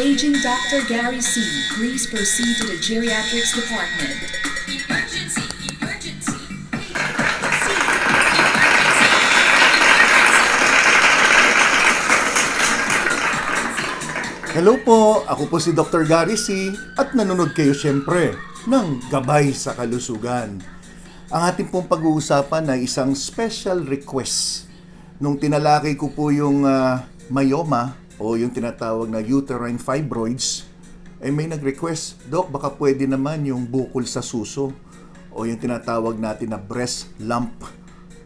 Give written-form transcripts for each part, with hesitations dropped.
Paging Dr. Gary C. Please proceed to the geriatrics department. Emergency! Emergency! Hello po, ako po si Dr. Gary C. at nanonood kayo siyempre ng Gabay sa Kalusugan. Ang ating pong pag-uusapan ay isang special request. Nung tinalakay ko po yung myoma o yung tinatawag na uterine fibroids, may nag-request, Doc, baka pwede naman yung bukol sa suso o yung tinatawag natin na breast lump.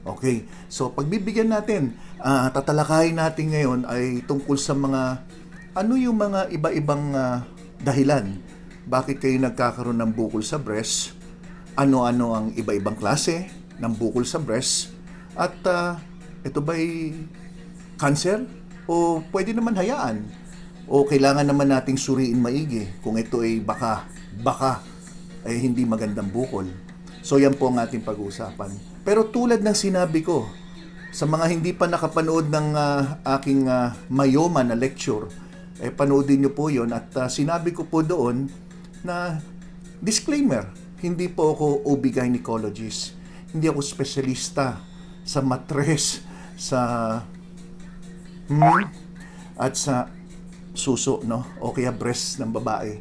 Okay, so pagbibigyan natin, tatalakayin natin ngayon ay tungkol sa mga ano yung mga iba-ibang dahilan bakit kayo nagkakaroon ng bukol sa breast, ano-ano ang iba-ibang klase ng bukol sa breast, at ito ba'y cancer o pwede naman hayaan o kailangan naman nating suriin maigi kung ito ay baka ay hindi magandang bukol. So yan po ang ating pag-uusapan. Pero tulad ng sinabi ko, sa mga hindi pa nakapanood ng aking myoma na lecture, panoodin nyo po yon at sinabi ko po doon na disclaimer, hindi po ako OB-gynecologist, hindi ako spesyalista sa matres, sa at sa suso, no? O kaya breast ng babae.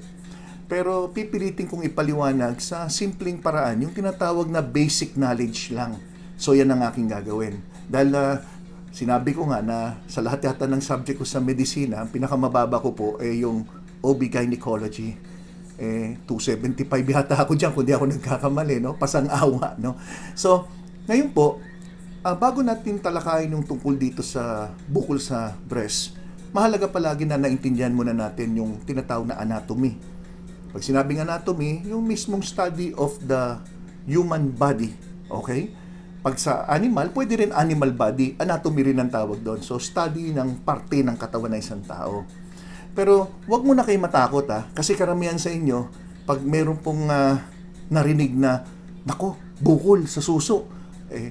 Pero pipilitin kong ipaliwanag sa simpleng paraan, yung tinatawag na basic knowledge lang. So yan ang aking gagawin. Dahil sinabi ko nga na sa lahat yata ng subject ko sa medisina, ang pinakamababa ko po ay yung OB-gynecology. 275 yata ako dyan, kung di ako nagkakamali, no? Pasang-awa, no? So, ngayon po, bago natin talakayin yung tungkol dito sa bukol sa breast, mahalaga palagi na naintindihan muna natin yung tinatawag na anatomy. Pag sinabing anatomy, yung mismong study of the human body. Okay? Pag sa animal, pwede rin animal body, anatomy rin ang tawag doon. So, study ng parte ng katawan ng isang tao. Pero, wag mo na kayo matakot kasi karamihan sa inyo, pag meron pong narinig na, nako, bukol sa suso,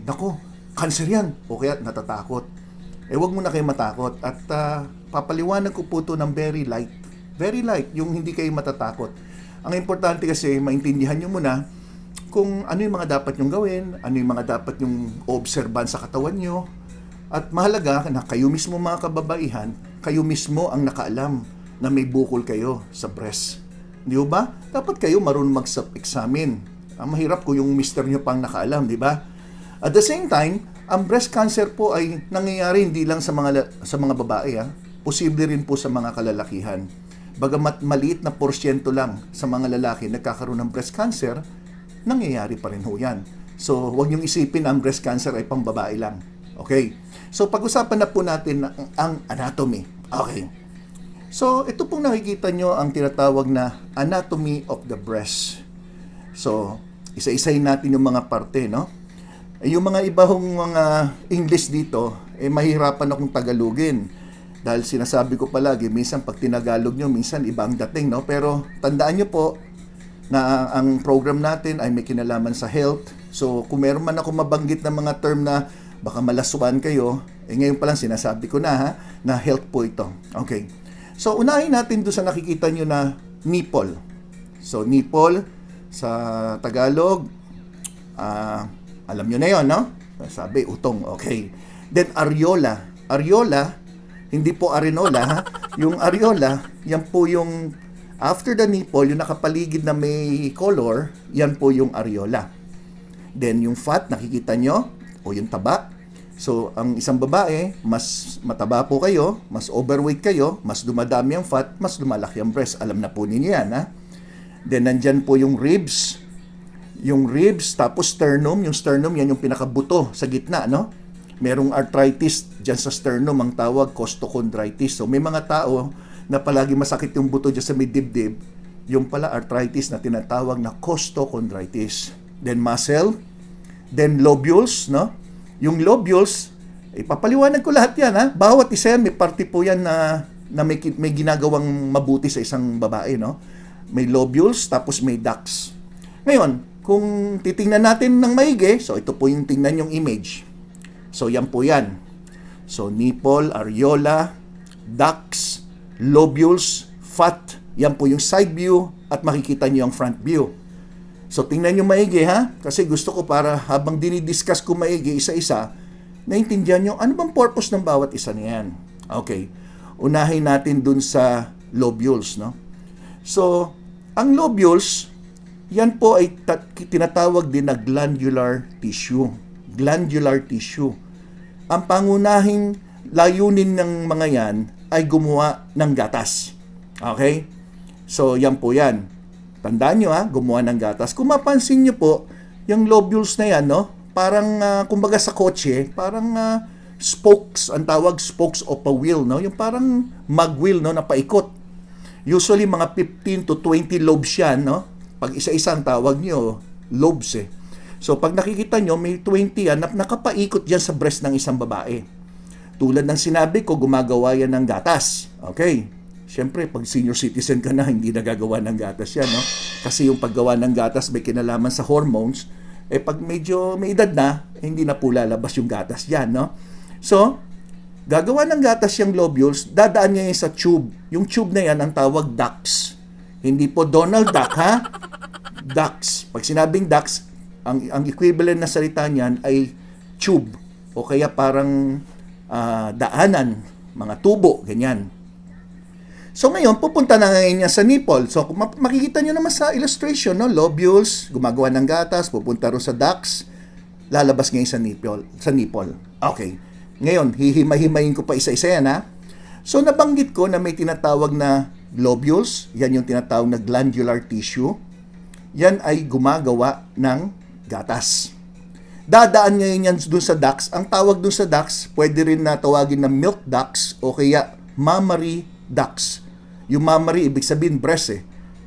nako, cancer yan, o kaya natatakot. Wag mo na kayo matakot. At papaliwanag ko po ito ng very light. Very light, yung hindi kayo matatakot. Ang importante kasi, maintindihan nyo muna kung ano yung mga dapat nyong gawin, ano yung mga dapat nyong obserban sa katawan nyo. At mahalaga na kayo mismo mga kababaihan, kayo mismo ang nakaalam na may bukol kayo sa breast. Di ba? Dapat kayo marunong mag-self-examine. Ang mahirap kung yung mister nyo pang nakaalam, di ba? At the same time, ang breast cancer po ay nangyayari hindi lang sa mga babae, posible rin po sa mga kalalakihan. Bagamat maliit na porsyento lang sa mga lalaki nagkakaroon ng breast cancer, nangyayari pa rin ho yan. So, huwag niyong isipin ang breast cancer ay pang babae lang. Okay? So, pag-usapan na po natin ang anatomy. Okay. So, ito pong nakikita nyo ang tinatawag na anatomy of the breast. So, isa-isahin natin yung mga parte, no? Yung mga ibang mga English dito, mahirapan akong Tagalogin. Dahil sinasabi ko palagi, minsan pag tinagalog nyo, minsan iba ang dating, no? Pero tandaan nyo po na ang program natin ay may kinalaman sa health. So, kung meron man ako mabanggit na mga term na baka malaswan kayo, ngayon pa lang sinasabi ko na, na health po ito. Okay. So, unahin natin doon sa nakikita nyo na nipple. So, nipple sa Tagalog, alam nyo na yon, no? Sabi, utong. Okay. Then, areola. Areola, hindi po arenola, yung areola, yan po yung after the nipple, yung nakapaligid na may color, yan po yung areola. Then, yung fat, nakikita nyo, o yung taba. So, ang isang babae, mas mataba po kayo, mas overweight kayo, mas dumadami ang fat, mas lumalaki ang breast. Alam na po ninyo yan, ha? Then, nandyan po yung ribs. Yung ribs, tapos sternum. Yung sternum, yan yung pinakabuto sa gitna, no? Merong arthritis dyan sa sternum, ang tawag costochondritis. So, may mga tao na palagi masakit yung buto dyan sa may dibdib, yung pala arthritis na tinatawag na costochondritis. Then muscle, then lobules, no? Yung lobules, ipapaliwanag ko lahat yan, ha? Bawat isa yan, may parte po yan na may ginagawang mabuti sa isang babae, no? May lobules, tapos may ducts. Ngayon, kung titingnan natin ng maigi, so ito po yung tingnan yung image. So, yan po yan. So, nipple, areola, ducts, lobules, fat, yan po yung side view at makikita nyo yung front view. So tingnan nyo maigi ha, kasi gusto ko para habang dinidiscuss ko maigi isa-isa, naintindihan nyo ano bang purpose ng bawat isa niyan. Okay, unahin natin dun sa lobules, no? So, ang lobules, yan po ay tinatawag din na glandular tissue. Glandular tissue. Ang pangunahing layunin ng mga yan ay gumawa ng gatas. Okay? So, yan po yan. Tandaan nyo ha, gumawa ng gatas. Kung mapansin nyo po, yung lobules na yan, no? Parang, kumbaga sa kotse, parang spokes, ang tawag spokes of a wheel, no? Yung parang mag-wheel, no? Na paikot. Usually, mga 15 to 20 lobes yan, no? Pag isa-isa ang tawag nyo, lobes eh. So, pag nakikita nyo, may 20 yan, nakapaikot yan sa breast ng isang babae. Tulad ng sinabi ko, gumagawa yan ng gatas. Okay? Siyempre, pag senior citizen ka na, hindi nagagawa ng gatas yan, no? Kasi yung paggawa ng gatas may kinalaman sa hormones, pag medyo may edad na, hindi na po lalabas yung gatas yan, no? So, gagawa ng gatas yung lobules, dadaan niya sa tube. Yung tube na yan, ang tawag ducts. Hindi po Donald Duck, ha? Ducts. Pag sinabing ducts, ang equivalent na salita niyan ay tube. O kaya parang daanan, mga tubo, ganyan. So ngayon, pupunta na ngayon niya sa nipple. So kung makikita niyo naman sa illustration, no? Lobules, gumagawa ng gatas, pupunta rin sa ducts, lalabas ngayon sa nipple. Okay. Ngayon, hihimay-himayin ko pa isa-isa yan, ha? So nabanggit ko na may tinatawag na lobules, yan yung tinatawag na glandular tissue. Yan ay gumagawa ng gatas. Dadaan ngayon yan dun sa ducts. Ang tawag dun sa ducts, pwede rin na tawagin na milk ducts o kaya mammary ducts. Yung mammary, ibig sabihin breast eh.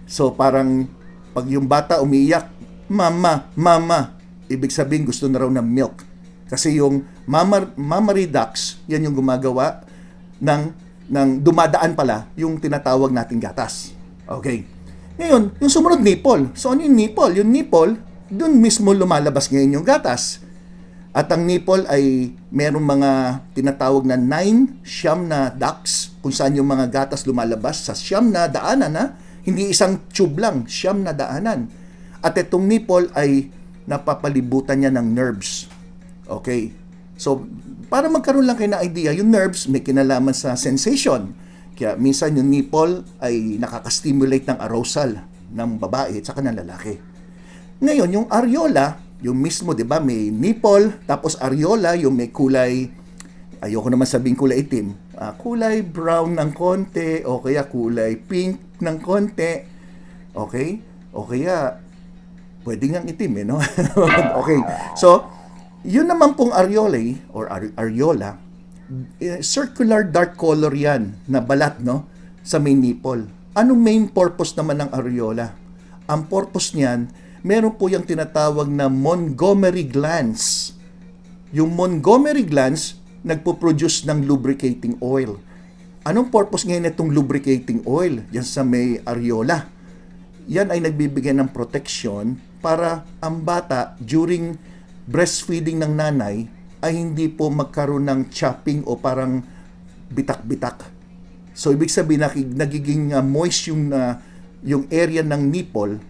So parang pag yung bata umiiyak, mama, mama, ibig sabihin gusto na raw ng milk. Kasi yung mammary ducts, yan yung gumagawa ng dumadaan pala yung tinatawag nating gatas. Okay. Ngayon, yung sumunod nipple. So ano yung nipple? Yung nipple, dun mismo lumalabas ngayon yung gatas. At ang nipple ay merong mga tinatawag na 9 siyam na ducts kung saan yung mga gatas lumalabas sa siyam na daanan, ha? Hindi isang tube lang, siyam na daanan. At itong nipple ay napapalibutan niya ng nerves. Okay. So, para magkaroon lang kayo ng idea, yung nerves may kinalaman sa sensation. Kaya minsan yung nipple ay nakaka-stimulate ng arousal ng babae at saka ng lalaki. Ngayon, yung areola, yung mismo, di ba, may nipple, tapos areola, yung may kulay, ayoko naman sabihin kulay itim, kulay brown ng konti, o kaya kulay pink ng konti, okay? O kaya, pwede ngang itim, no? Okay, so, yun naman pong areolae, or areola, circular dark color yan, na balat, no? Sa may nipple. Anong main purpose naman ng areola? Ang purpose niyan, meron po yung tinatawag na Montgomery glands. Yung Montgomery glands, nagpo-produce ng lubricating oil. Anong purpose ngayon itong lubricating oil? Yan sa may areola. Yan ay nagbibigay ng protection para ang bata during breastfeeding ng nanay ay hindi po magkaroon ng chopping o parang bitak-bitak. So, ibig sabihin, nagiging moist yung area ng nipple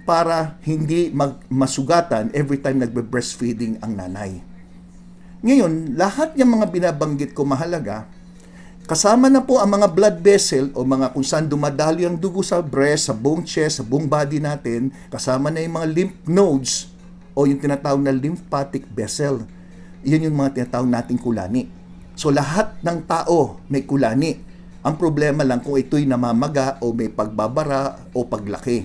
para hindi masugatan every time nagbe-breastfeeding ang nanay. Ngayon, lahat ng mga binabanggit ko mahalaga, kasama na po ang mga blood vessel o mga kung saan dumadaloy ang dugo sa breast, sa buong chest, sa buong body natin, kasama na yung mga lymph nodes o yung tinatawag na lymphatic vessel. Iyan yung mga tinatawag nating kulani. So, lahat ng tao may kulani. Ang problema lang kung ito'y namamaga o may pagbabara o paglaki.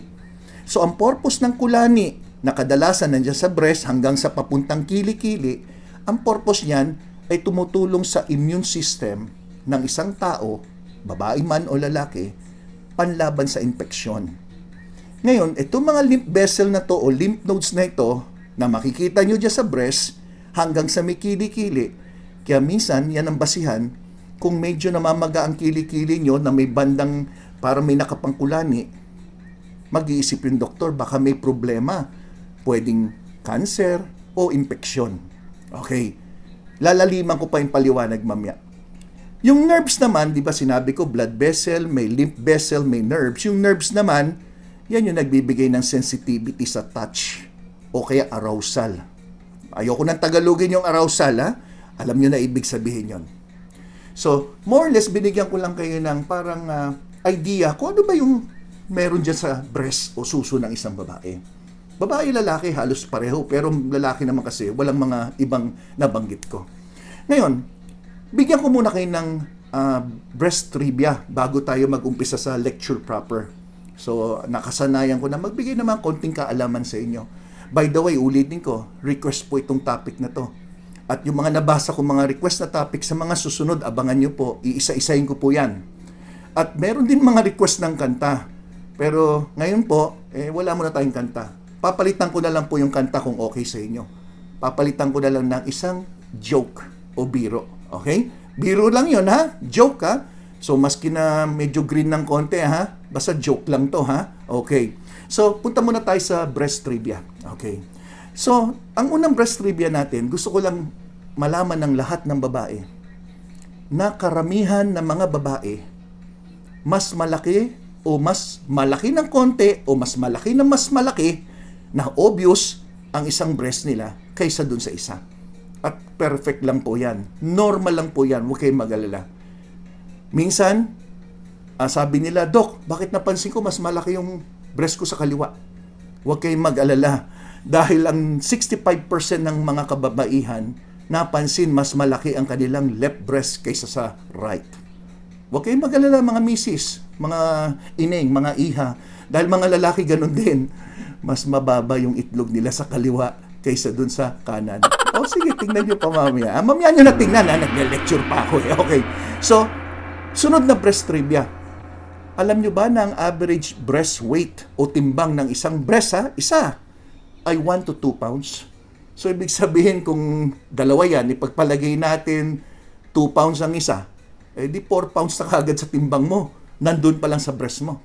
So, ang purpose ng kulani na kadalasan nandiyan sa breast hanggang sa papuntang kilikili, ang purpose niyan ay tumutulong sa immune system ng isang tao, babae man o lalaki, panlaban sa infeksyon. Ngayon, itong mga lymph vessel na to o lymph nodes na ito na makikita nyo dyan sa breast hanggang sa may kilikili, kaya minsan yan ang basihan kung medyo namamaga ang kilikili nyo na may bandang para may nakapangkulani, mag-iisip yung doktor, baka may problema. Pwedeng cancer o infeksyon. Okay. Lalaliman ko pa yung paliwanag mamaya. Yung nerves naman, di ba sinabi ko, blood vessel, may lymph vessel, may nerves. Yung nerves naman, yan yung nagbibigay ng sensitivity sa touch o kaya arousal. Ayoko nang tagalogin yung arousal, ha? Alam nyo na ibig sabihin yon. So, more or less, binigyan ko lang kayo ng parang idea kung ano ba yung meron dyan sa breast o suso ng isang babae. Babae, lalaki, halos pareho. Pero lalaki naman kasi, walang mga ibang nabanggit ko. Ngayon, bigyan ko muna kayo ng breast trivia bago tayo mag-umpisa sa lecture proper. So, nakasanayan ko na magbigay naman konting kaalaman sa inyo. By the way, ulitin ko, request po itong topic na to. At yung mga nabasa ko mga request na topic sa mga susunod, abangan nyo po, iisa-isahin ko po yan. At meron din mga request ng kanta. Pero ngayon po, wala muna tayong kanta. Papalitan ko na lang po yung kanta kung okay sa inyo. Papalitan ko na lang ng isang joke o biro. Okay? Biro lang yon ha? Joke ha? So, maski na medyo green ng konti ha? Basta joke lang to ha? Okay. So, punta muna tayo sa breast trivia. Okay. So, ang unang breast trivia natin, gusto ko lang malaman ng lahat ng babae na karamihan ng mga babae mas malaki o mas malaki ng konti o mas malaki ng mas malaki na obvious ang isang breast nila kaysa dun sa isa. At perfect lang po yan. Normal lang po yan. Huwag kayong mag-alala. Minsan, sabi nila, Dok, bakit napansin ko mas malaki yung breast ko sa kaliwa? Huwag kayong mag-alala. Dahil ang 65% ng mga kababaihan napansin mas malaki ang kanilang left breast kaysa sa right. Huwag kayong mag-alala mga misis, mga ineng, mga iha. Dahil mga lalaki ganun din. Mas mababa yung itlog nila sa kaliwa kaysa dun sa kanan. O sige, tingnan nyo pa mamaya. Mamaya nyo na tingnan, nag-lecture pa ako. Okay. So, sunod na breast trivia. Alam nyo ba na ang average breast weight o timbang ng isang breast, isa, ay 1 to 2 pounds? So, ibig sabihin kung dalawa yan, ipagpalagay natin 2 pounds ang isa, di 4 pounds na kagad sa timbang mo. Nandun pa lang sa breast mo.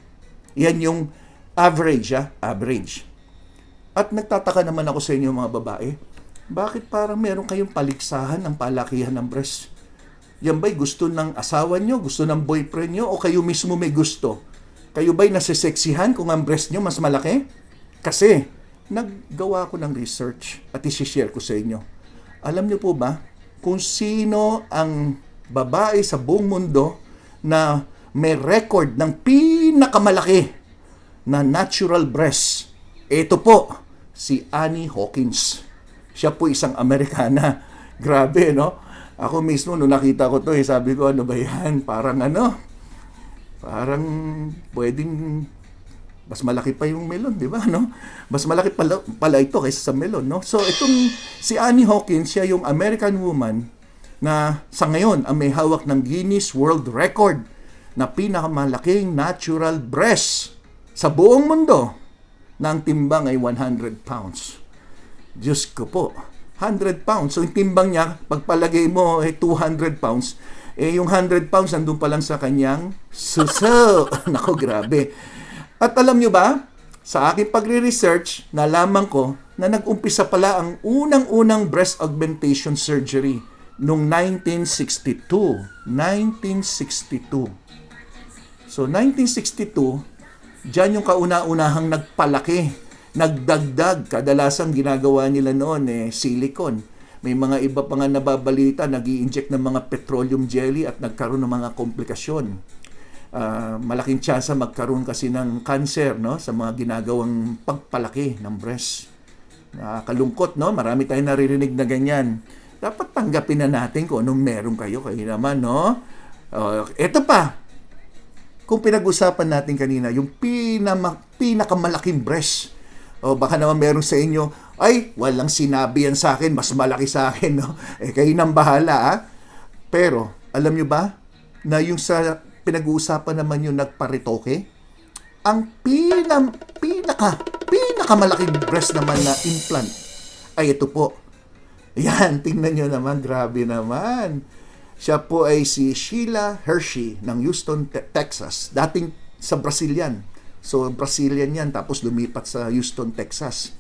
Yan yung average, average. At nagtataka naman ako sa inyo mga babae, bakit parang meron kayong paliksahan ng palakihan ng breast? Yan ba'y gusto ng asawa nyo, gusto ng boyfriend nyo, o kayo mismo may gusto? Kayo ba'y nasiseksihan kung ang breast nyo mas malaki? Kasi, naggawa ko ng research at isi-share ko sa inyo. Alam nyo po ba kung sino ang babae sa buong mundo na may record ng pinakamalaki na natural breast? Ito po, si Annie Hawkins. Siya po isang Amerikana. Grabe, no? Ako mismo, nung nakita ko to, sabi ko, ano ba yan? Parang pwedeng mas malaki pa yung melon, di ba? No? Mas malaki pala ito kaysa sa melon, no? So, itong si Annie Hawkins, siya yung American woman na sa ngayon ang may hawak ng Guinness World Record na pinakamalaking natural breast sa buong mundo na ang timbang ay 100 pounds. Diyos ko po, 100 pounds. So, yung timbang niya, pagpalagay mo 200 pounds, yung 100 pounds nandun pa lang sa kanyang suso. Nako, grabe. At alam nyo ba, sa aking pagre-research, nalaman ko na nag-umpisa pala ang unang-unang breast augmentation surgery noong 1962. 1962. So, 1962, diyan yung kauna-unahang nagpalaki, nagdagdag. Kadalasan ginagawa nila noon silicone. May mga iba pa nga nababalita, nag-i-inject ng mga petroleum jelly at nagkaroon ng mga komplikasyon. Malaking tsansa magkaroon kasi ng cancer, no, sa mga ginagawang pagpalaki ng breast. Nakakalungkot, no? Marami tayong naririnig na ganyan. Dapat tanggapin na natin kung anong meron kayo naman, no? Eto pa, kung pinag-usapan natin kanina, yung pinakamalaking breast, o baka naman meron sa inyo, ay, walang sinabi yan sa akin, mas malaki sa akin, no? Kayo nang bahala, Pero, alam nyo ba, na yung sa pinag-uusapan naman yung nagparitoke, ang pinakamalaking breast naman na implant ay ito po. Yan, tingnan nyo naman, grabe naman. Siya po ay si Sheila Hershey ng Houston, Texas. Dating sa Brazilian. So, Brazilian yan, tapos lumipat sa Houston, Texas.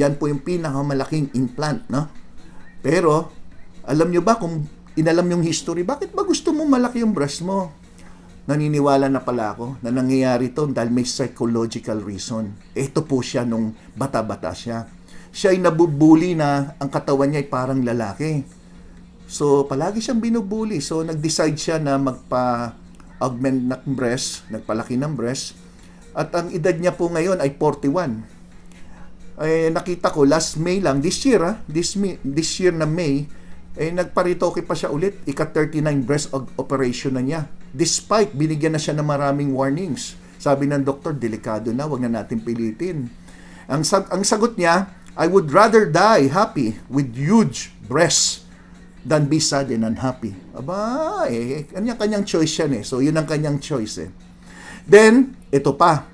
Yan po yung pinakamalaking implant, no? Pero, alam nyo ba kung inalam yung history, bakit ba gusto mo malaki yung breast mo? Naniniwala na pala ako na nangyayari to dahil may psychological reason. Ito po siya nung bata-bata siya. Siya ay nabubuli na ang katawan niya ay parang lalaki. So, palagi siyang binubuli. So, nag-decide siya na magpa-augment ng breast, nagpalaki ng breast. At ang edad niya po ngayon ay 41. Nakita ko last May lang, this year na May, nagparitoke pa siya ulit, ika-39 breast operation na niya. Despite binigyan na siya ng maraming warnings. Sabi ng doktor, delikado na, wag na natin pilitin. Ang sagot niya, I would rather die happy with huge breasts than be sad and unhappy. Aba, kanyang choice yan eh. So, yun ang kanyang choice eh. Then, ito pa.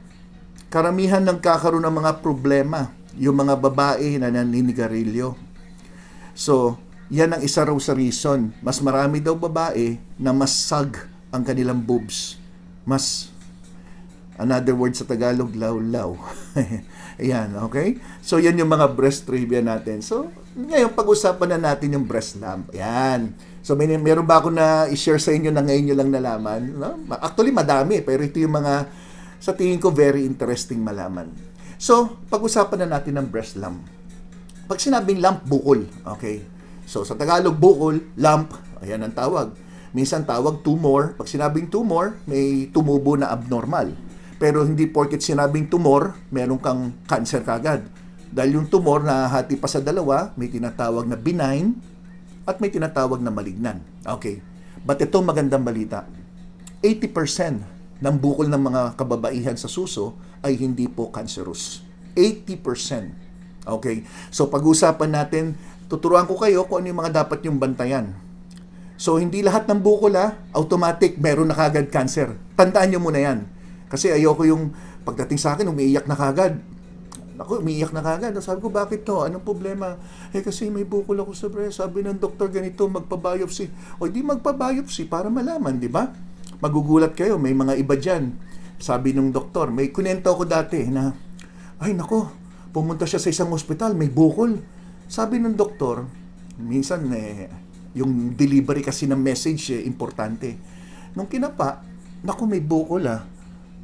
Karamihan ng kakaroon ng mga problema, yung mga babae na naninigarilyo. So, yan ang isa raw sa reason. Mas marami daw babae na mas sag ang kanilang boobs. Mas, another word sa Tagalog, law-law. Ayan, okay? So, yan yung mga breast trivia natin. So, ngayon, pag-usapan na natin yung breast lump. Ayan. So, meron ba ako na i-share sa inyo na ngayon nyo lang nalaman? No? Actually, madami. Pero ito yung mga, sa tingin ko, very interesting malaman. So, pag-usapan na natin ng breast lump. Pag sinabing lump, bukol. Okay? So, sa Tagalog, bukol, lump, ayan ang tawag. Minsan tawag tumor. Pag sinabing tumor, may tumubo na abnormal. Pero hindi porket sinabing tumor, meron kang cancer kagad. Dahil yung tumor na hati pa sa dalawa, may tinatawag na benign at may tinatawag na malignant. Okay. But ito magandang balita. 80% ng bukol ng mga kababaihan sa suso ay hindi po cancerous. 80%. Okay. So pag-usapan natin, tuturuan ko kayo kung ano yung mga dapat yung bantayan. So hindi lahat ng bukol automatic meron na kagad cancer. Tandaan nyo muna yan. Kasi ayoko yung pagdating sa akin, umiiyak na kagad. Ako, umiiyak na kagad. Sabi ko, bakit to? Anong problema? Kasi may bukol ako sa breast. Sabi ng doktor ganito, magpa-biopsy. O di magpa-biopsy para malaman, di ba? Magugulat kayo, may mga iba dyan. Sabi ng doktor, may kunento ako dati na, ay nako, pumunta siya sa isang ospital, may bukol. Sabi ng doktor, minsan yung delivery kasi ng message importante. Nung kinapa, naku, may bukol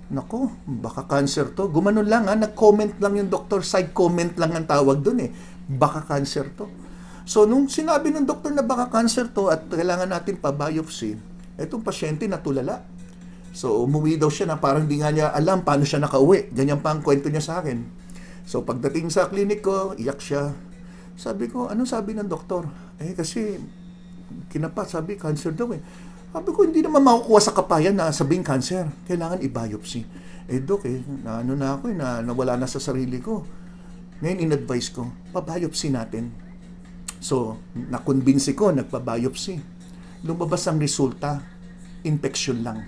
Nako, baka cancer to. Gumanon lang nag-comment lang yung doktor, side comment lang ang tawag dun baka cancer to. So, nung sinabi ng doktor na baka cancer to at kailangan natin pa-biopsy, etong pasyente natulala. So, umuwi daw siya na parang di nga niya alam paano siya nakauwi. Ganyan pa ang kwento niya sa akin. So, pagdating sa klinik ko, iyak siya. Sabi ko, anong sabi ng doktor? Kasi, kinapa, sabi, cancer daw Sabi ko, hindi naman makukuha sa kapayan na sabing cancer. Kailangan i-biopsy. Dok, na ako, nawala na sa sarili ko. Ngayon, in-advise ko, pa-biopsy natin. So, nakonbinsi ko, nagpa-biopsy. Lumabas ang resulta, infection lang.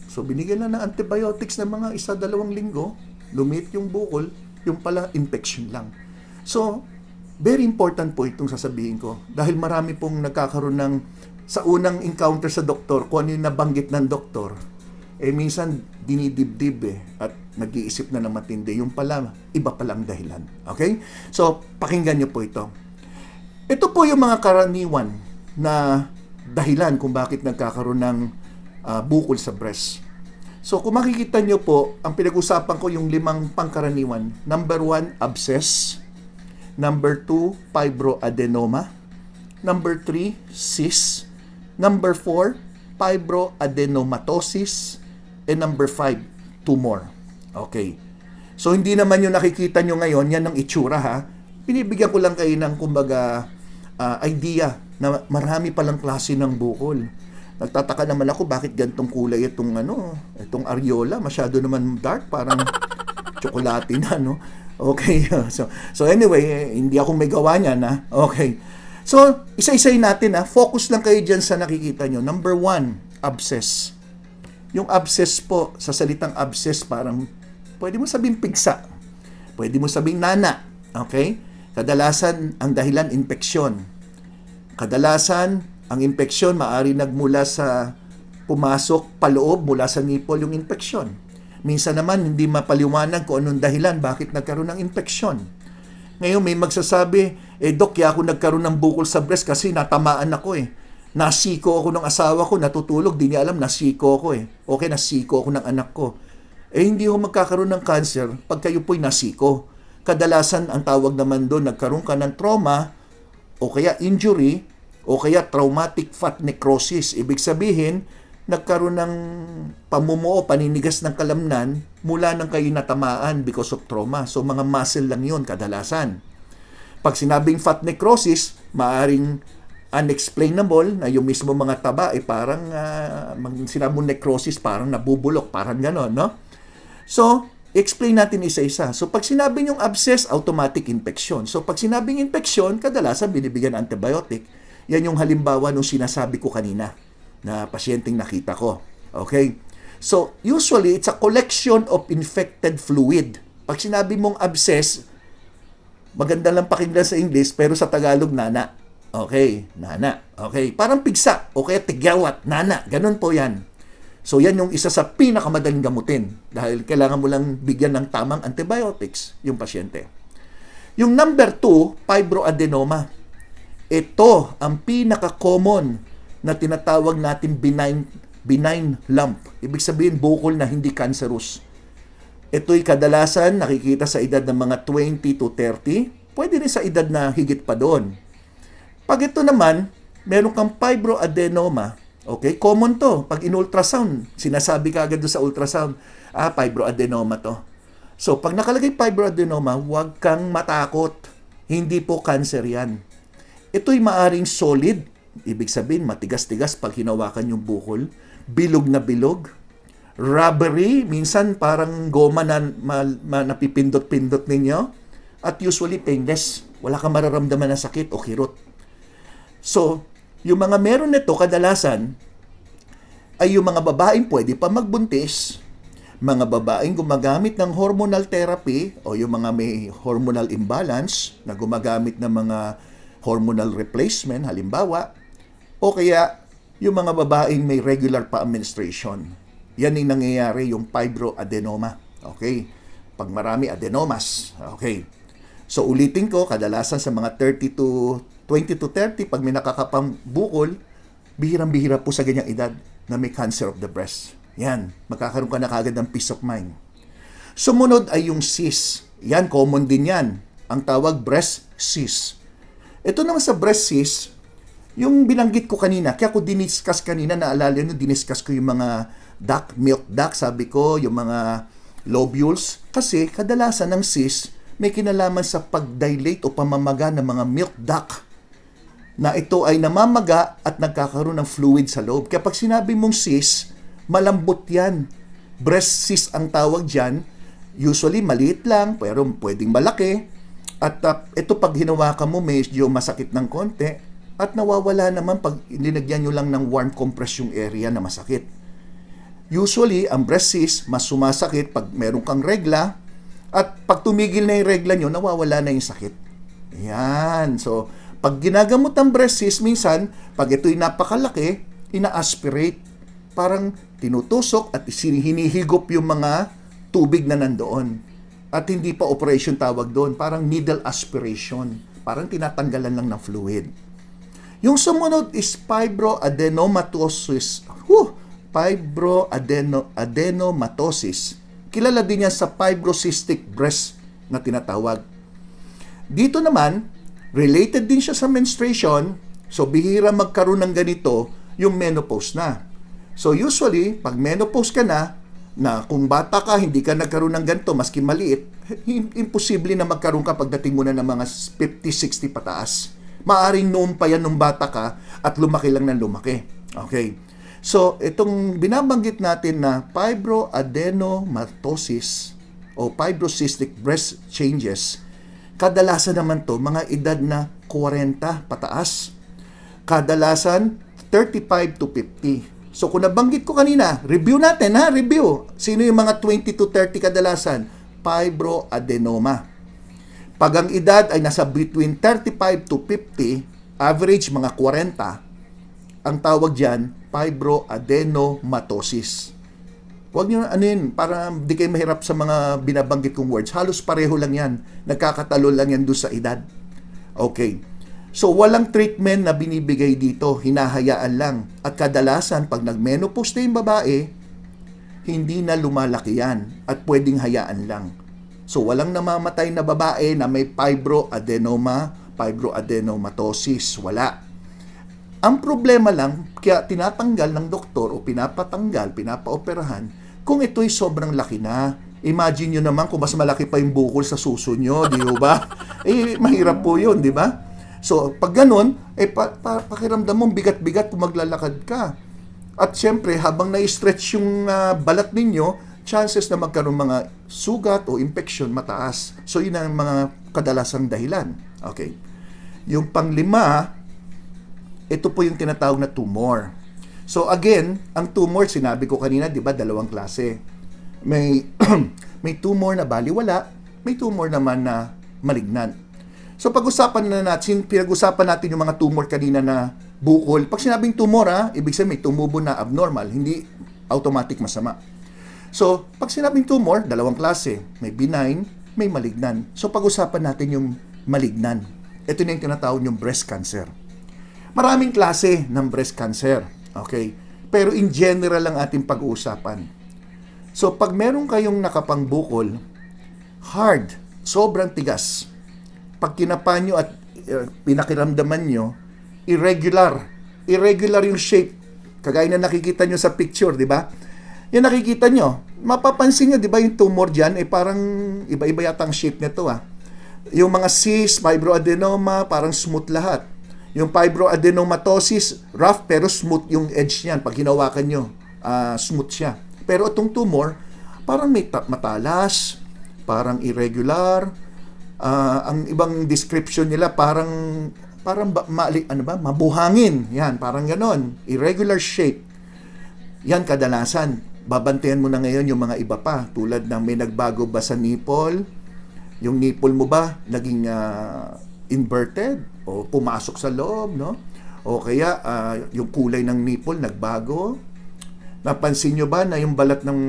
So, binigyan na ng antibiotics ng mga 1-2 linggo, lumit yung bukol, yung pala, infection lang. So, very important po itong sasabihin ko. Dahil marami pong nagkakaroon ng sa unang encounter sa doktor, kung ano yung nabanggit ng doktor, minsan dinidibdib at nag-iisip na ng matindi. Yung pala, iba palang dahilan. Okay? So, pakinggan nyo po ito. Ito po yung mga karaniwan na dahilan kung bakit nagkakaroon ng bukol sa breast. So, kung makikita nyo po, ang pinag-usapan ko yung 5 pangkaraniwan. Number 1, abscess. Number 2, fibroadenoma. Number 3, cyst. Number 4, fibroadenomatosis. And number 5, tumor. Okay. So, hindi naman yung nakikita nyo ngayon, yan ang itsura Binibigyan ko lang kayo ng kumbaga idea na marami palang klase ng bukol. Nagtataka naman ako bakit gantong kulay itong itong areola, masyado naman dark, parang tsokolate na, Okay. So anyway, hindi ako may gawa niyan, Okay. So, isa-isayin natin, focus lang kayo dyan sa nakikita nyo. Number 1, abscess. Yung abscess po, sa salitang abscess, parang, pwede mo sabing pigsa. Pwede mo sabing nana. Okay? Kadalasan, ang dahilan, infeksyon. Kadalasan, ang infeksyon, maari nagmula sa pumasok paloob mula sa nipple yung infeksyon. Minsan naman, hindi mapaliwanag kung anong dahilan, bakit nagkaroon ng infeksyon. Ngayon, may magsasabi, Dok, kaya ako nagkaroon ng bukol sa breast kasi natamaan ako eh. Nasiko ako ng asawa ko, natutulog, di niya alam, nasiko ako eh. Okay, nasiko ako ng anak ko. Hindi ako magkakaroon ng cancer pag kayo po'y nasiko. Kadalasan, ang tawag naman doon, nagkaroon ka ng trauma, o kaya injury, o kaya traumatic fat necrosis. Ibig sabihin, nagkaroon ng pamumuo, paninigas ng kalamnan mula nang kayo natamaan because of trauma. So, mga muscle lang yun kadalasan. Pag sinabing fat necrosis, maaring unexplainable na yung mismo mga taba ay parang sinabing necrosis, parang nabubulok, parang gano'n, no? So, explain natin isa-isa. So, pag sinabing yung abscess, automatic infection. So, pag sinabing infection, kadalasan binibigyan antibiotic. Yan yung halimbawa nung sinasabi ko kanina na pasyenteng nakita ko. Okay? So, usually, it's a collection of infected fluid. Pag sinabi mong abscess, maganda lang pakinggan sa English, pero sa Tagalog, nana. Okay, nana. Okay, parang pigsa, o kaya tigyawat, nana. Ganun po yan. So, yan yung isa sa pinakamadaling gamutin dahil kailangan mo lang bigyan ng tamang antibiotics yung pasyente. Yung number 2, fibroadenoma. Ito ang pinaka-common na tinatawag natin benign lump. Ibig sabihin, bukol na hindi cancerous. Ito'y kadalasan nakikita sa edad ng mga 20 to 30. Pwede rin sa edad na higit pa doon. Pag ito naman, meron kang fibroadenoma. Okay, common to. Pag in-ultrasound, sinasabi ka agad doon sa ultrasound, fibroadenoma to. So, pag nakalagay fibroadenoma, huwag kang matakot. Hindi po cancer yan. Ito'y maaring solid. Ibig sabihin, matigas-tigas pag hinawakan yung bukol. Bilog na bilog. Rubbery, minsan parang goma na napipindot-pindot ninyo. At usually painless. Wala kang mararamdaman na sakit o kirot. So, yung mga meron nito kadalasan ay yung mga babaeng pwede pa magbuntis, mga babaeng gumagamit ng hormonal therapy o yung mga may hormonal imbalance na gumagamit ng mga hormonal replacement, halimbawa, o kaya yung mga babaeng may regular pa menstruation. Yan yung nangyayari, yung fibroadenoma. Okay? Pag marami adenomas. Okay. So, ulitin ko, kadalasan sa mga 20 to 30, pag may nakakapang bukol, bihirang-bihira po sa ganyang edad na may cancer of the breast. Yan. Magkakaroon ka na kagad ng peace of mind. Sumunod ay yung cyst. Yan, common din yan. Ang tawag breast cyst. Ito naman sa breast cyst, yung binanggit ko kanina, kaya ko diniscuss kanina, naalala nyo, diniscuss ko yung mga milk duct, sabi ko, yung mga lobules. Kasi kadalasan ng cyst, may kinalaman sa pag-dilate o pamamaga ng mga milk duct na ito ay namamaga at nagkakaroon ng fluid sa loob. Kaya pag sinabi mong cyst, malambot yan. Breast cyst ang tawag dyan. Usually, maliit lang, pero pwedeng malaki. At ito pag hinawakan mo, medyo masakit ng konti. At nawawala naman pag linagyan nyo lang ng warm compress yung area na masakit. Usually, ang breast cyst, mas sumasakit pag meron kang regla. At pag tumigil na yung regla nyo, nawawala na yung sakit. Yan. So, pag ginagamot ang breast cyst, minsan, pag ito'y napakalaki, ina-aspirate. Parang tinutusok at hinihigop yung mga tubig na nandoon. At hindi pa operation tawag doon. Parang needle aspiration. Parang tinatanggalan lang ng fluid. Yung sumunod is fibroadenomatosis. Fibroadenomatosis. Kilala din yan sa fibrocystic breast na tinatawag. Dito naman, related din siya sa menstruation. So, bihira magkaroon ng ganito yung menopause na. So, usually, pag menopause ka na kung bata ka, hindi ka nagkaroon ng ganito, maski maliit, imposible na magkaroon ka pagdating mo na ng mga 50, 60 pataas. Maaring noon pa yan nung bata ka at lumaki lang ng lumaki. Okay. So, itong binabanggit natin na fibroadenomatosis o fibrocystic breast changes, kadalasan naman to mga edad na 40 pataas. Kadalasan 35 to 50. So, kung nabanggit ko kanina, review natin ha, review. Sino yung mga 20 to 30 kadalasan? Fibroadenoma. Pag ang edad ay nasa between 35 to 50, average mga 40, ang tawag dyan, fibroadenomatosis. Huwag nyo para di kayo mahirap sa mga binabanggit kong words. Halos pareho lang yan. Nagkakatalo lang yan doon sa edad. Okay. So, walang treatment na binibigay dito. Hinahayaan lang. At kadalasan, pag nag-menopause na yung babae, hindi na lumalaki yan. At pwedeng hayaan lang. So, walang namamatay na babae na may fibroadenomatosis. Wala. Ang problema lang, kaya tinatanggal ng doktor o pinapaoperahan, kung ito'y sobrang laki na. Imagine nyo naman kung mas malaki pa yung bukol sa suso nyo, di ba? Mahirap po yun, di ba? So, pag ganun, pakiramdam mo bigat-bigat kung maglalakad ka. At syempre, habang na-stretch yung balat ninyo, chances na magkaroon mga sugat o infection mataas. So, yun ang mga kadalasang dahilan. Okay. Yung panglima, ito po yung tinatawag na tumor. So, again, ang tumor, sinabi ko kanina, di ba, dalawang klase. May, may tumor na baliwala, may tumor naman na malignant. So pinag-usapan natin yung mga tumor kanina na bukol. Pag sinabing tumor, ibig sabihin may tumubo na abnormal, hindi automatic masama. So, pag sinabing tumor, dalawang klase. May benign, may malignant. So, pag-usapan natin yung malignant. Ito na yung tinatawag yung breast cancer. Maraming klase ng breast cancer. Okay? Pero in general lang ating pag-uusapan. So, pag meron kayong nakapangbukol, hard, sobrang tigas. Pag kinapa nyo at pinakiramdaman nyo, irregular. Irregular yung shape. Kagaya na nakikita nyo sa picture, di ba? Yan nakikita nyo. Mapapansin nyo, di ba yung tumor dyan, parang iba-iba yata ang shape nito. Yung mga cyst, fibroadenoma, parang smooth lahat. Yung fibroadenomatosis, rough pero smooth yung edge niyan. Pag hinawakan nyo, smooth siya. Pero itong tumor, parang may matalas, parang irregular. Ang ibang description nila parang mabuhangin. Yan, parang ganon. Irregular shape. Yan kadalasan. Babantayan mo na ngayon yung mga iba pa. Tulad ng may nagbago ba sa nipple? Yung nipple mo ba naging inverted? O pumasok sa loob, no? O kaya yung kulay ng nipple nagbago? Napansin nyo ba na yung balat ng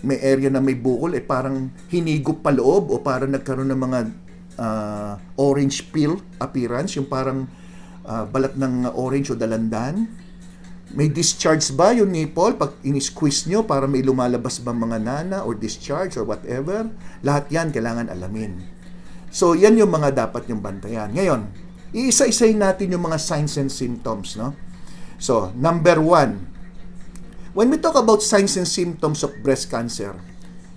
may area na may bukol parang hinigop pa loob o parang nagkaroon ng mga orange peel appearance, yung parang balat ng orange o dalandan? May discharge ba yung nipple? Pag in-squeeze nyo, para may lumalabas ba mga nana or discharge or whatever? Lahat yan kailangan alamin. So, yan yung mga dapat yung bantayan. Ngayon, iisa-isayin natin yung mga signs and symptoms, no? So, number 1, when we talk about signs and symptoms of breast cancer,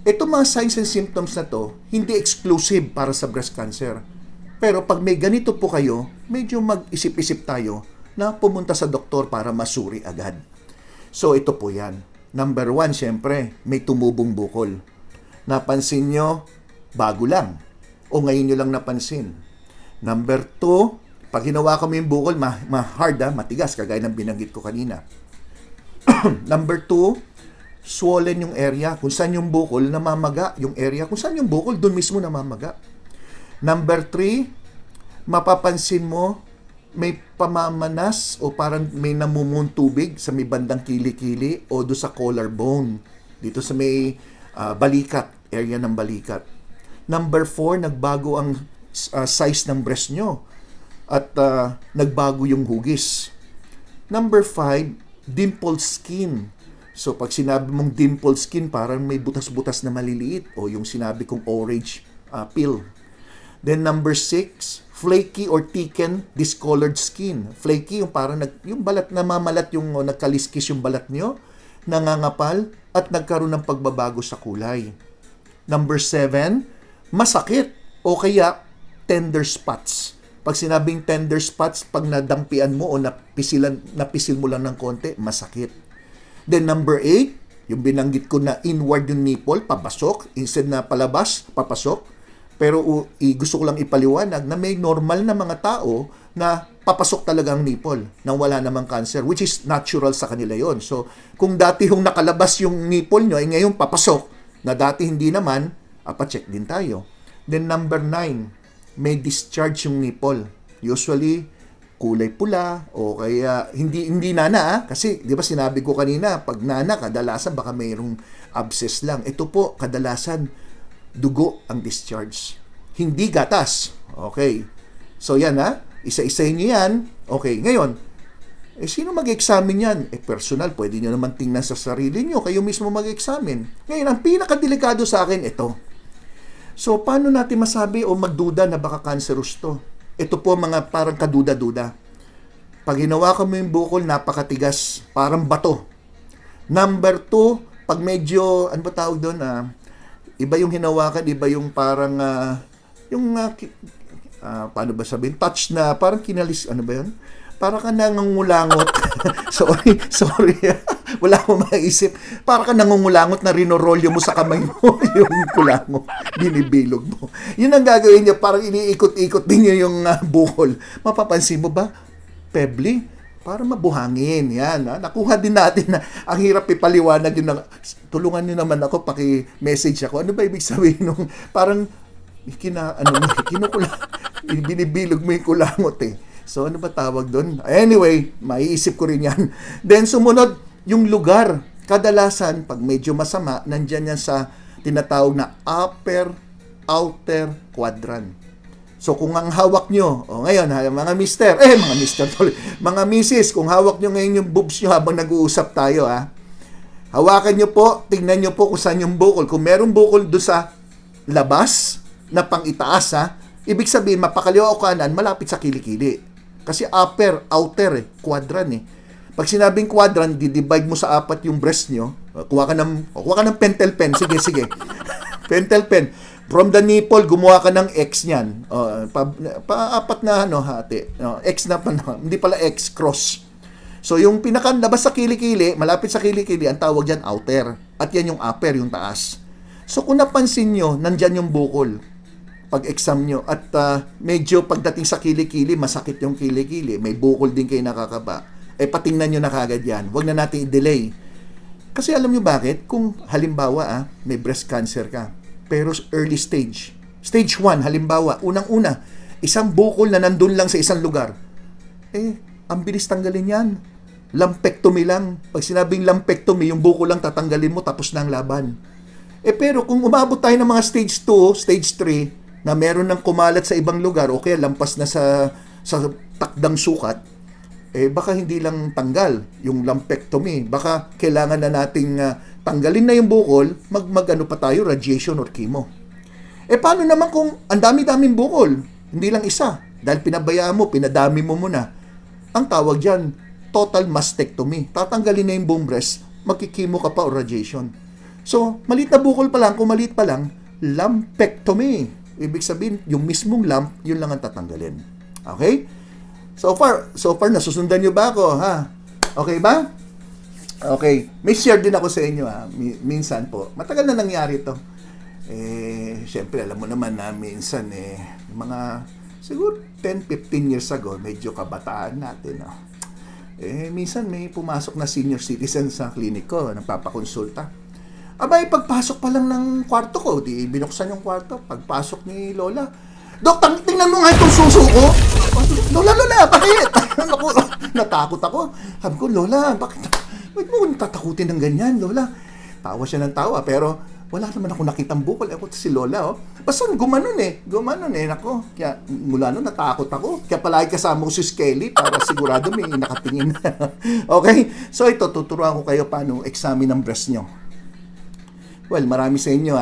itong mga signs and symptoms na to, hindi exclusive para sa breast cancer. Pero pag may ganito po kayo, medyo mag-isip-isip tayo na pumunta sa doktor para masuri agad. So ito po yan. Number 1, syempre, may tumubong bukol. Napansin nyo, bago lang. O ngayon nyo lang napansin. Number 2, pag hinawakan mo yung bukol, hard matigas, kagaya ng binanggit ko kanina. Number 2, swollen yung area. Kung saan yung bukol, namamaga yung area. Kung saan yung bukol, doon mismo namamaga. Number 3, mapapansin mo, may pamamanas o parang may namumong tubig sa may bandang kili-kili o doon sa collarbone. Dito sa may balikat, area ng balikat. Number 4, nagbago ang size ng breast nyo at nagbago yung hugis. Number 5, dimpled skin. So, pag sinabi mong dimpled skin, parang may butas-butas na maliliit o yung sinabi kong orange peel. Then, number 6, flaky or thickened, discolored skin. Flaky, yung parang yung balat na mamalat, yung nagkaliskis yung balat nyo, nangangapal, at nagkaroon ng pagbabago sa kulay. Number 7, masakit o kaya tender spots. Pag sinabing tender spots, pag nadampian mo o napisil mo lang ng konti, masakit. Then number 8, yung binanggit ko na inward yung nipple, papasok, instead na palabas, papasok. Pero gusto ko lang ipaliwanag na may normal na mga tao na papasok talaga ang nipple nang wala namang cancer, which is natural sa kanila yon. So, kung dati yung nakalabas yung nipple nyo, ay ngayon papasok, na dati hindi naman, pa-check din tayo. Then number 9, may discharge yung nipple. Usually, kulay pula o kaya hindi nana kasi 'di ba sinabi ko kanina, pag nana kadalasan baka mayroong abscess lang. Ito po kadalasan dugo ang discharge. Hindi gatas. Okay. So yan ha, isa-isahin nyo yan. Okay, ngayon, sino mag-examine yan? Personal, pwede nyo naman tingnan sa sarili nyo, kayo mismo mag-examine. Ngayon, ang pinakadelikado sa akin, ito. So, paano natin masabi o magduda na baka cancerous to? Ito po mga parang kaduda-duda. Pag hinawakan mo yung bukol, napakatigas, parang bato. Number 2, pag medyo, ano ba tawag doon? Iba yung hinawakan, iba yung parang, paano ba sabihin? Touch na, parang kinalis, ano ba yun? Para ka nangungulangot. sorry. Wala akong maisip. Para ka nangungulangot na rinorolyo mo sa kamay mo yung kulangot. Binibilog mo. Yun ang gagawin niya. Parang iniikot-ikot din niya yung bukol. Mapapansin mo ba? Pebbly? Para mabuhangin. Yan. Ha? Nakuha din natin na ang hirap ipaliwanag yun. Tulungan niyo naman ako. Paki-message ako. Ano ba ibig sabihin nung parang binibilog mo yung kulangot eh. So, ano ba tawag doon? Anyway, maiisip ko rin yan. Then, sumunod, yung lugar. Kadalasan, pag medyo masama, nandyan yan sa tinatawag na upper outer quadrant. So, kung ang hawak nyo, ngayon, mga mga misis, kung hawak nyo ngayon yung boobs nyo habang nag-uusap tayo, hawakan nyo po, tingnan nyo po kung saan yung bukol. Kung merong bukol doon sa labas, na pang itaas, ibig sabihin, mapakaliwa o kanan, malapit sa kilikili. Kasi upper, outer, quadrant eh. Pag sinabing quadrant, di-divide mo sa apat yung breast nyo. Kuha ka ng pentel pen. Sige. Pentel pen. From the nipple, gumawa ka ng X niyan. Apat na hati. X na pa, hindi pala X, cross. So, yung pinakalabas sa kilikili, malapit sa kilikili, ang tawag dyan outer. At yan yung upper, yung taas. So, kung napansin nyo, nandyan yung bukol pag-exam nyo. At medyo pagdating sa kilikili, masakit yung kilikili. May bukol din kayo nakakaba. Patingnan nyo na kagad yan. Huwag na natin i-delay. Kasi alam nyo bakit? Kung halimbawa, may breast cancer ka, pero early stage. Stage 1, halimbawa, unang-una, isang bukol na nandun lang sa isang lugar. Ang bilis tanggalin yan. Lumpectomy lang. Pag sinabing lumpectomy, yung bukol lang tatanggalin mo, tapos na ang laban. Pero kung umabot tayo ng mga stage 2, stage 3, na meron ng kumalat sa ibang lugar o kaya lampas na sa takdang sukat, baka hindi lang tanggal yung lumpectomy. Baka kailangan na nating tanggalin na yung bukol, mag-ano pa tayo, radiation or chemo. Paano naman kung ang dami-daming bukol? Hindi lang isa. Dahil pinabayaan mo, pinadami mo muna. Ang tawag dyan, total mastectomy. Tatanggalin na yung buong breast, magkikimo ka pa o radiation. So, maliit na bukol pa lang, kung maliit pa lang, lumpectomy. Ibig sabihin, yung mismong lump, yun lang ang tatanggalin. Okay? So far, nasusundan nyo ba ako, ha? Okay ba? Okay. May share din ako sa inyo, ha? Minsan po. Matagal na nangyari to. Siyempre, alam mo naman na minsan, mga, siguro 10-15 years ago, medyo kabataan natin, no? Minsan may pumasok na senior citizen sa klinik ko, nagpapakonsulta. Abay, pagpasok pa lang ng kwarto ko, di binuksan yung kwarto. Pagpasok ni Lola, Dok, tingnan mo nga itong suso ko. Lola, bakit? Natakot ako. Sabi ko, Lola, bakit mo tatakutin ng ganyan, Lola? Tawa siya ng tawa, pero wala naman ako nakitang bukol. Ako si Lola, Basta gumanon eh. Nako. Kaya mula nun, natakot ako. Kaya palagi kasama ko si Skelly para sigurado may nakatingin. Okay? So ito, tuturuan ko kayo paano examine ang breast nyo. Well, marami sa inyo,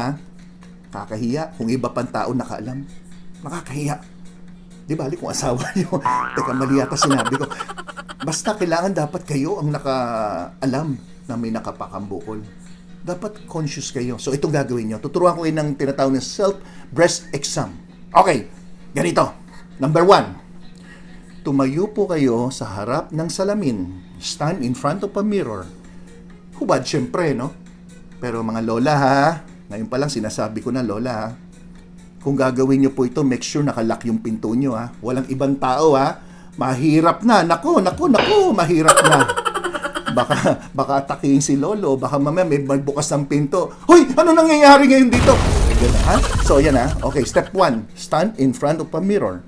kakahiya kung iba pang tao nakaalam. Nakakahiya. Di bali kung asawa nyo. Teka, mali yata sinabi ko. Basta kailangan dapat kayo ang nakaalam na may nakapakang bukol. Dapat conscious kayo. So, itong gagawin nyo. Tuturuan ko kayo ng tinatawag na self-breast exam. Okay, ganito. Number 1. Tumayo po kayo sa harap ng salamin. Stand in front of a mirror. Hubad, syempre, no? Pero mga lola, ngayon pa lang sinasabi ko na, lola, kung gagawin nyo po ito, make sure nakalock yung pinto nyo, Walang ibang tao, Mahirap na. Naku, mahirap na. Baka atakihin si lolo, baka mamaya may magbukas ng pinto. Hoy, ano nangyayari ngayon dito? So, yan, Okay, step 1. Stand in front of a mirror.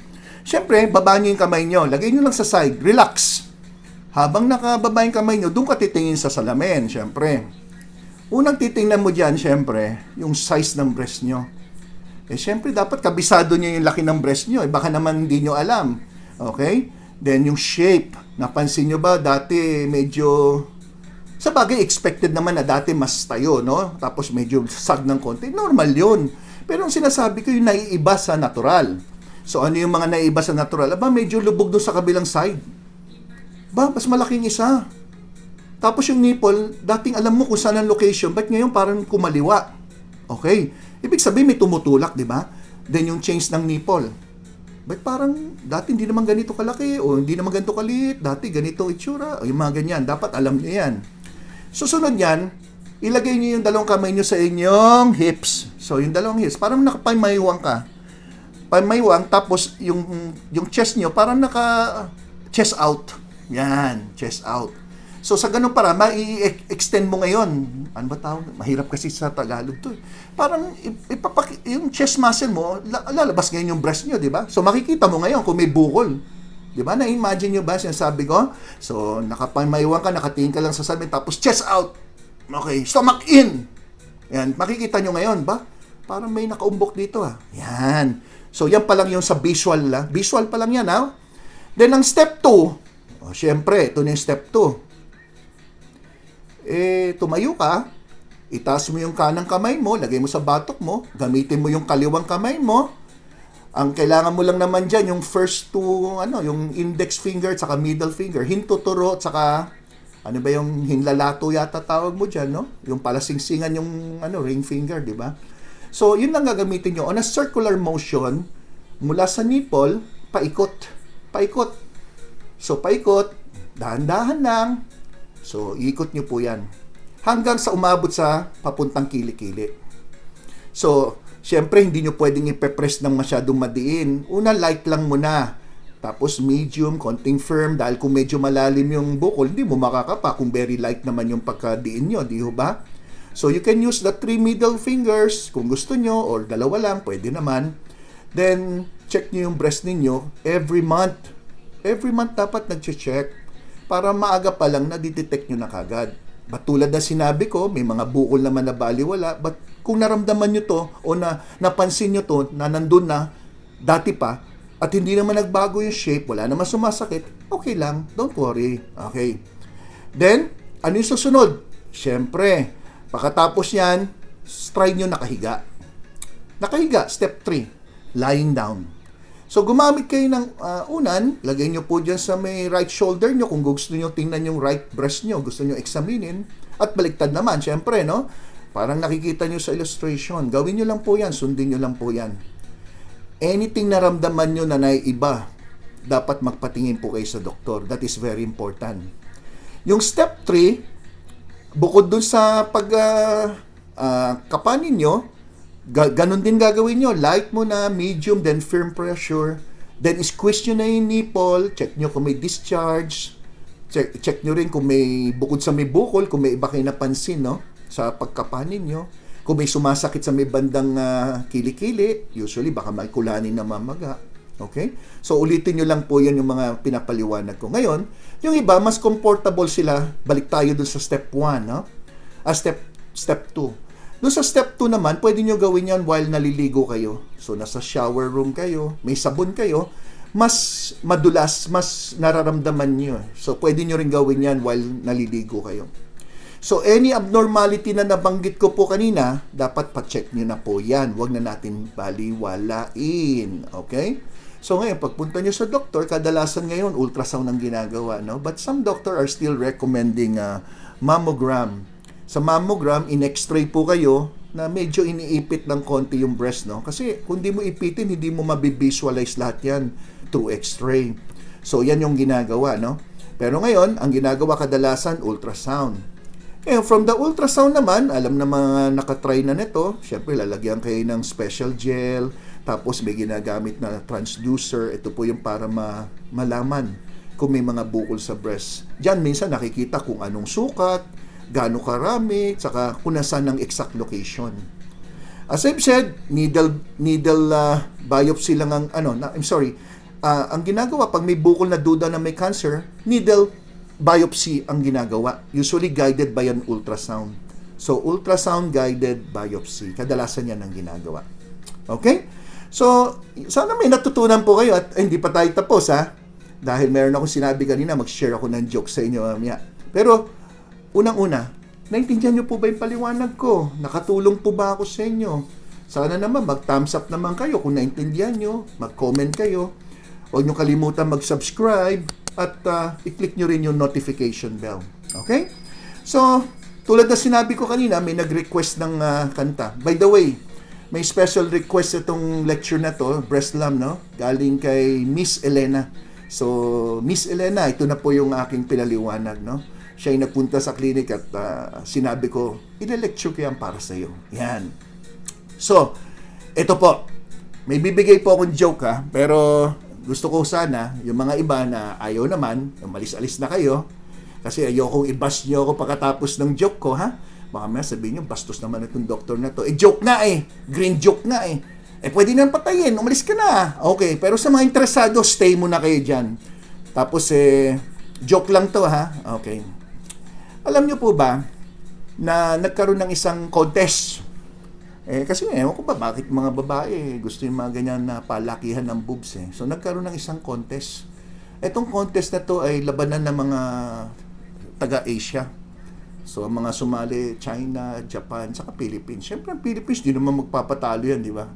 Siyempre, baba nyo yung kamay nyo. Lagay nyo lang sa side. Relax. Habang nakababa yung kamay nyo, doon ka titingin sa salamin, siyempre. Unang titingnan mo dyan, siyempre, yung size ng breast nyo. Eh, syempre, dapat kabisado nyo yung laki ng breast nyo. Eh, baka naman hindi nyo alam. Okay? Then, yung shape. Napansin nyo ba, dati medyo... Sa bagay, expected naman na dati mas tayo, no? Tapos medyo sag ng konti. Normal yun. Pero ang sinasabi ko, yung naiiba sa natural. So, ano yung mga naiiba sa natural? Aba, medyo lubog doon sa kabilang side. Ba, mas malaking isa. Tapos yung nipple, dating alam mo kung saan ang location, ba't ngayon parang kumaliwa? Okay. Ibig sabihin may tumutulak, di ba? Then yung change ng nipple. Ba't parang dati hindi naman ganito kalaki o hindi naman ganito kaliit, dati ganito itsura, o yung mga ganyan. Dapat alam niyo yan. Susunod yan, ilagay niyo yung dalawang kamay niyo sa inyong hips. So yung dalawang hips, parang nakapamayuwang ka. Pamaywang, tapos yung chest niyo parang naka-chest out. Yan, chest out. So sa ganun para, mai-extend mo ngayon. Ano ba tawag? Mahirap kasi sa Tagalog to. Parang yung chest muscle mo, lalabas ngayon yung breast nyo, di ba? So makikita mo ngayon kung may bukol. Di ba? Na-imagine nyo ba sinasabi ko? So nakapamayuwang ka, nakatingin ka lang sa salamin, tapos chest out. Okay, stomach in. Yan, makikita nyo ngayon ba? Parang may nakaumbok dito Yan. So yan pa lang yung sa visual Visual pa lang yan Then ang step 2, syempre, ito na yung step 2. Tumayo ka, itaas mo yung kanang kamay mo, lagay mo sa batok mo, gamitin mo yung kaliwang kamay mo. Ang kailangan mo lang naman dyan, yung first two, yung index finger, tsaka middle finger, hintuturo, tsaka, ano ba yung hinlalato yata tawag mo dyan, no? Yung palasingsingan yung, ring finger, di ba? So, yun lang gagamitin nyo. On a circular motion, mula sa nipple, paikot. Paikot. So, paikot, dahan-dahan lang. So, iikot nyo po yan. Hanggang sa umabot sa papuntang kilikili. So, syempre, hindi nyo pwedeng ipepress ng masyadong madiin. Una, light lang muna. Tapos, medium, konting firm. Dahil kung medyo malalim yung bukol, hindi mo makakapa kung very light naman yung pagkadiin nyo. Di ba? So, you can use the 3 middle fingers kung gusto nyo, or dalawa lang, pwede naman. Then, check nyo yung breast ninyo every month. Every month dapat nag-check para maaga pa lang na-detect nyo na kagad. But tulad na sinabi ko, may mga bukol naman na baliwala, but kung naramdaman nyo to, o napansin nyo to, na nandun na, dati pa, at hindi naman nagbago yung shape, wala naman sumasakit, okay lang, don't worry. Okay. Then, ano yung susunod? Siyempre, pagkatapos yan, try nyo nakahiga. Nakahiga, step 3, lying down. So, gumamit kayo ng unan, lagay nyo po dyan sa may right shoulder nyo kung gusto nyo tingnan yung right breast nyo, gusto nyo examinin, at baliktad naman, syempre, no? Parang nakikita nyo sa illustration. Gawin nyo lang po yan, sundin nyo lang po yan. Anything naramdaman nyo na naiiba, dapat magpatingin po kayo sa doktor. That is very important. Yung step 3, bukod dun sa kapanin nyo, ganun din gagawin nyo. Light muna, medium, then firm pressure. Then squeeze nyo na yung nipple. Check nyo kung may discharge. Check nyo rin kung may, bukod sa may bukol, kung may iba kayo napansin, no? Sa pagkapanin nyo. Kung may sumasakit sa may bandang kilikili, usually baka may kulanin na mamaga. Okay? So, ulitin nyo lang po yan yung mga pinapaliwanag ko. Ngayon, yung iba, mas comfortable sila. Balik tayo dun sa step 1, no? Step 2. Doon sa step 2 naman, pwede nyo gawin yan while naliligo kayo. So, nasa shower room kayo, may sabon kayo, mas madulas, mas nararamdaman nyo. So, pwede nyo rin gawin yan while naliligo kayo. So, any abnormality na nabanggit ko po kanina, dapat pa-check nyo na po yan. Huwag na natin baliwalain. Okay? So, ngayon, pagpunta nyo sa doktor, kadalasan ngayon, ultrasound ang ginagawa, no? But some doctor are still recommending mammogram. Sa mammogram, in-x-ray po kayo na medyo iniipit ng konti yung breast, no? Kasi kung di mo ipitin, hindi mo mabivisualize lahat yan through x-ray. So, yan yung ginagawa, no? Pero ngayon, ang ginagawa kadalasan, ultrasound. Ngayon, from the ultrasound naman, alam na mga nakatry na nito, syempre, lalagyan kayo ng special gel, tapos may ginagamit na transducer. Ito po yung para malaman kung may mga bukol sa breast. Diyan, minsan nakikita kung anong sukat, gaano karami, saka kung nasaan ang exact location. As I've said, needle biopsy lang ang ang ginagawa pag may bukol na duda na may cancer, needle biopsy ang ginagawa, usually guided by an ultrasound. So ultrasound guided biopsy, kadalasan yan ang ginagawa. Okay? So, sana may natutunan po kayo at hindi pa tayo tapos ha. Dahil meron akong sinabi kanina, mag-share ako ng joke sa inyo mamaya. Pero, unang-una, naintindihan niyo po ba yung paliwanag ko? Nakatulong po ba ako sa inyo? Sana naman mag-thumbs up naman kayo kung naintindihan niyo, mag-comment kayo. Huwag niyo kalimutan mag-subscribe at i-click niyo rin yung notification bell. Okay? So, tulad na sinabi ko kanina, may nag-request ng kanta. By the way, may special request itong lecture na to, breast lump, no? Galing kay Miss Elena. So, Miss Elena, ito na po yung aking pinaliwanag, no? Siya ay nagpunta sa clinic at sinabi ko, ile-lecture ko yan para sa iyo. Yan. So, ito po. May bibigay po akong joke ha, pero gusto ko sana, yung mga iba na ayaw naman, umalis-alis na kayo, kasi ayokong i-bash nyo ako pagkatapos ng joke ko, ha? Baka may sabihin nyo, bastos naman itong doktor na to. Joke nga eh. Green joke nga eh. Pwede nang patayin. Umalis ka na. Okay, pero sa mga interesado, stay muna kayo dyan. Tapos, joke lang to, ha? Okay. Alam nyo po ba, na nagkaroon ng isang contest. Kasi ewan ko ba, bakit mga babae gusto yung mga ganyan na palakihan ng boobs eh. So, nagkaroon ng isang contest. Etong contest na to ay labanan ng mga taga-Asia. So, ang mga sumali, China, Japan, saka Philippines. Siyempre, ang Philippines, di naman magpapatalo yan, di ba?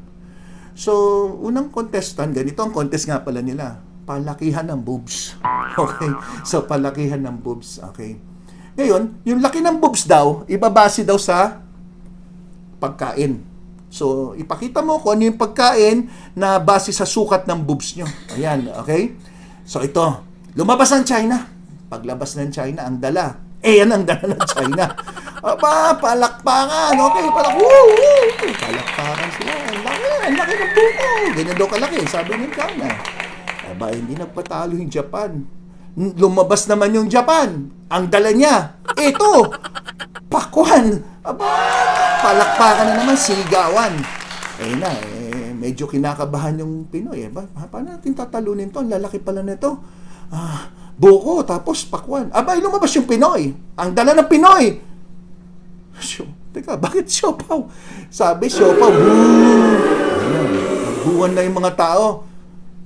So, unang contestant, ganito ang contest nga pala nila. Palakihan ng boobs. Okay? So, palakihan ng boobs. Okay? Ngayon, yung laki ng boobs daw, ibabase daw sa pagkain. So, ipakita mo kung ano yung pagkain na base sa sukat ng boobs nyo. Ayan, okay? So, ito. Lumabas ang China. Paglabas ng China, ang dala. Yan ang dala ng China. Aba, palakpakan. Okay, palakpakan sila. Ang laki ng buko. Ganyan daw kalaki, sabi ng China. Aba, hindi nagpatalo yung Japan. Lumabas naman yung Japan. Ang dala niya, ito, pakwan. Aba, palakpakan na naman, sigawan. Medyo kinakabahan yung Pinoy. Paano natin tatalunin to? Ang lalaki pala nito. Buko, tapos pakwan. Aba, lumabas yung Pinoy. Ang dala ng Pinoy. Teka, bakit siopaw? Sabi, siopaw. Nagbuwan na yung mga tao.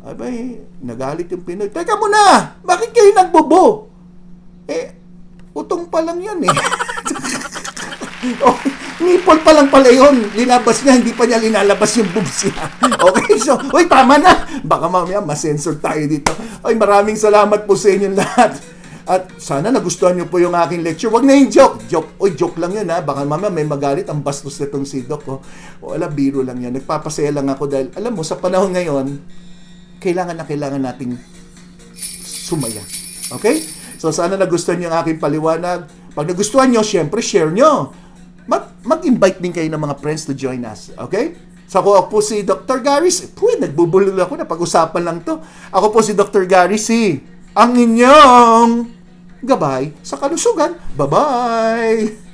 Abay, nagalit yung Pinoy. Teka muna, bakit kayo nagbubo? Utong pa lang yan eh. Nipple pa lang pala yun. Linabas niya, hindi pa niya linalabas yung boobs niya. Okay, so, tama na. Baka mamaya masensor tayo dito. Maraming salamat po sa inyong lahat. At sana nagustuhan niyo po yung aking lecture. Wag na yung joke. Joke lang yun ha. Baka mamaya may magalit ang bastos na itong si Doc. Wala, biro lang yan. Nagpapasaya lang ako dahil, alam mo, sa panahon ngayon, kailangan nating sumaya. Okay? So, sana nagustuhan niyo ang aking paliwanag. Pag nagustuhan niyo, syempre, share niyo. Mag-invite din kayo ng mga friends to join us. Okay? So, ako po si Dr. Gary C. Nagbubulol ako na pag-usapan lang to. Ako po si Dr. Gary C. Ang inyong gabay sa kalusugan. Bye-bye!